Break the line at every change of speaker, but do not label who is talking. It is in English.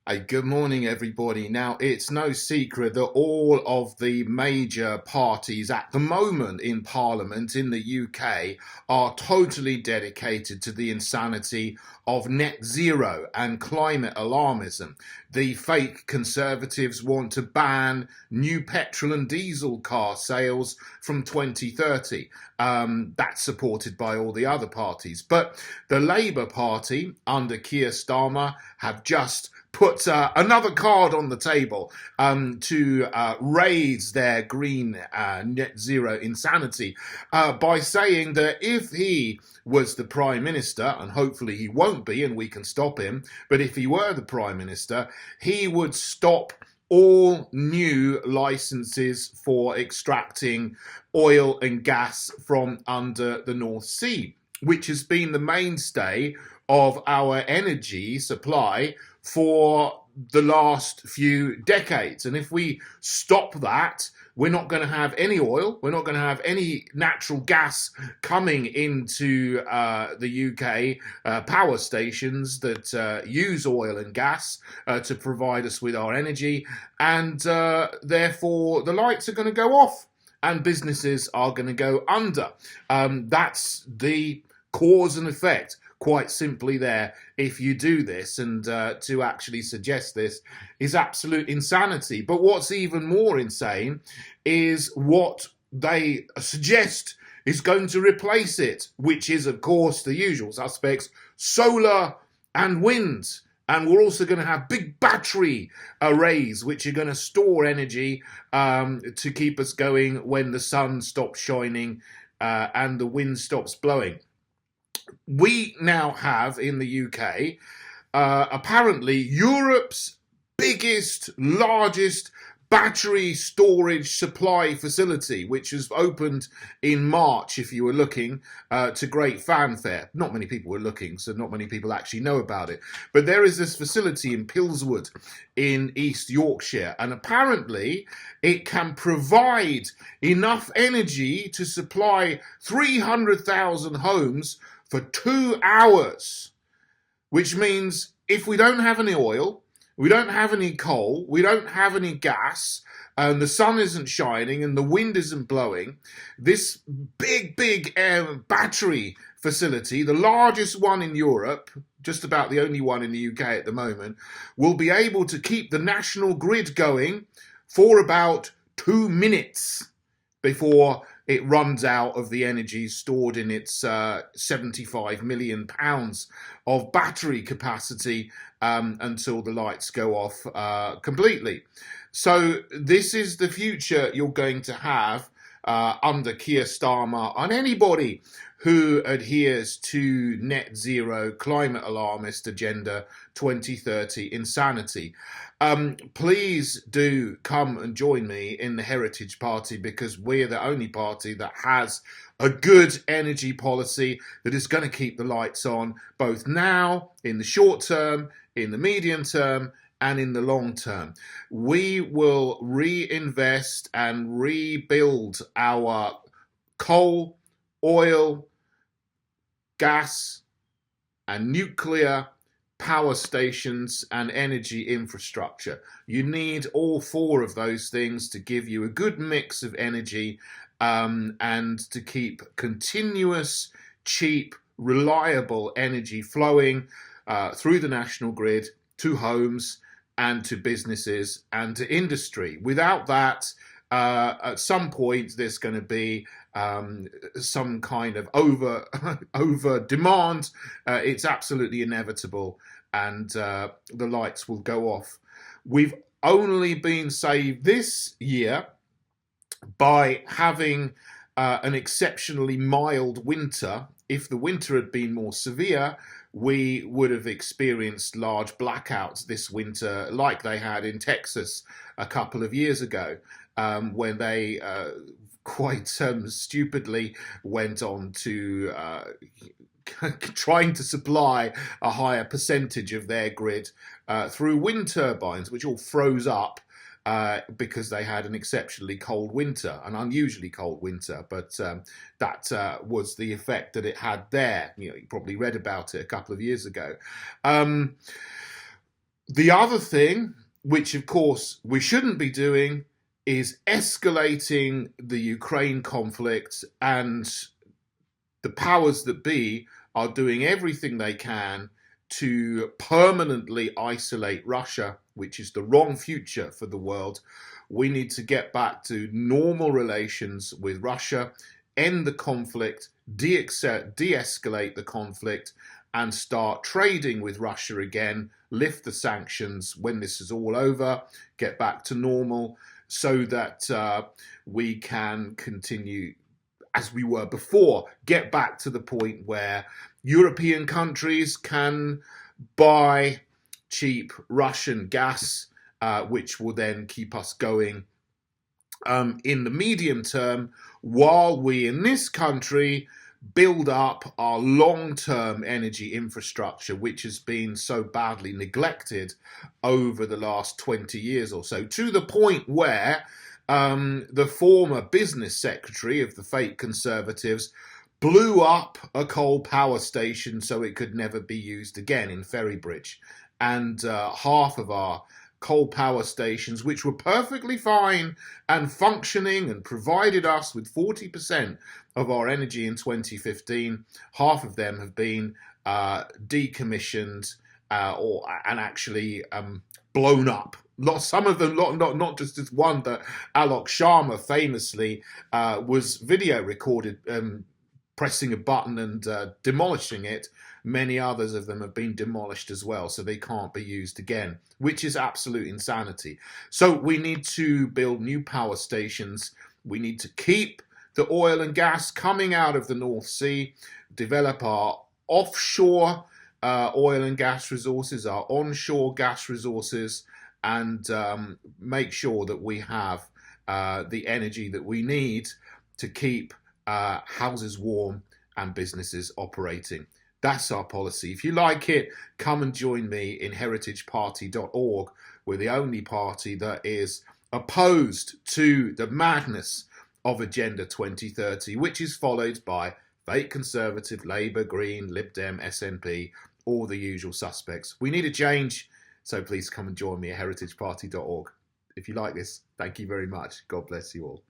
Hey, good morning, everybody. Now, it's no secret that all of the major parties at the moment in Parliament in the UK are totally dedicated to the insanity of net zero and climate alarmism. The fake Conservatives want to ban new petrol and diesel car sales from 2030. That's supported by all the other parties. But the Labour Party, under Keir Starmer, have just put another card on the table to raise their green net zero insanity by saying that if he was the Prime Minister, and hopefully he won't be and we can stop him, but if he were the Prime Minister, he would stop all new licenses for extracting oil and gas from under the North Sea, which has been the mainstay of our energy supply for the last few decades. And if we stop that, we're not going to have any oil, we're not going to have any natural gas coming into the UK power stations that use oil and gas to provide us with our energy, and therefore the lights are going to go off and businesses are going to go under. That's the cause and effect, quite simply, there. If you do this, and to actually suggest this is absolute insanity. But what's even more insane is what they suggest is going to replace it, which is, of course, the usual suspects: solar and wind. And we're also going to have big battery arrays, which are going to store energy to keep us going when the sun stops shining and the wind stops blowing. We now have in the UK apparently Europe's biggest, largest battery storage supply facility, which has opened in March, if you were looking, to great fanfare. Not many people were looking, so not many people actually know about it. But there is this facility in Pilswood in East Yorkshire, and apparently it can provide enough energy to supply 300,000 homes for 2 hours, which means if we don't have any oil, we don't have any coal, we don't have any gas, and the sun isn't shining and the wind isn't blowing, this big battery facility, the largest one in Europe, just about the only one in the UK at the moment, will be able to keep the national grid going for about 2 minutes before it runs out of the energy stored in its £75 million of battery capacity until the lights go off completely. So this is the future you're going to have under Keir Starmer, and anybody who adheres to net zero climate alarmist agenda 2030 insanity. Please do come and join me in the Heritage Party, because we're the only party that has a good energy policy that is going to keep the lights on, both now, in the short term, in the medium term, and in the long term. We will reinvest and rebuild our coal, oil, gas, and nuclear power stations and energy infrastructure. You need all four of those things to give you a good mix of energy and to keep continuous, cheap, reliable energy flowing through the national grid to homes and to businesses and to industry. Without that, at some point there's going to be some kind of over demand. It's absolutely inevitable, and the lights will go off. We've only been saved this year by having an exceptionally mild winter. If the winter had been more severe, we would have experienced large blackouts this winter, like they had in Texas a couple of years ago, when they quite stupidly went on to trying to supply a higher percentage of their grid through wind turbines, which all froze up because they had an exceptionally cold winter, an unusually cold winter. But that was the effect that it had there. You probably read about it a couple of years ago. The other thing, which of course we shouldn't be doing, is escalating the Ukraine conflict, and the powers that be are doing everything they can to permanently isolate Russia, which is the wrong future for the world. We need to get back to normal relations with Russia, end the conflict, de escalate the conflict, and start trading with Russia again, lift the sanctions when this is all over, get back to normal so that we can continue as we were before, get back to the point where European countries can buy cheap Russian gas, which will then keep us going in the medium term, while we in this country build up our long-term energy infrastructure, which has been so badly neglected over the last 20 years or so, to the point where the former business secretary of the fake Conservatives blew up a coal power station so it could never be used again in Ferrybridge. And half of our coal power stations, which were perfectly fine and functioning and provided us with 40% of our energy in 2015, half of them have been decommissioned and actually blown up. Some of them, not just as one that Alok Sharma famously was video recorded pressing a button and demolishing it. Many others of them have been demolished as well, so they can't be used again, which is absolute insanity. So we need to build new power stations. We need to keep the oil and gas coming out of the North Sea, develop our offshore oil and gas resources, our onshore gas resources, and make sure that we have the energy that we need to keep houses warm and businesses operating. That's our policy. If you like it, come and join me in heritageparty.org. We're the only party that is opposed to the madness of Agenda 2030, which is followed by fake Conservative, Labour, Green, Lib Dem, SNP, all the usual suspects. We need a change, so please come and join me at heritageparty.org. If you like this, thank you very much. God bless you all.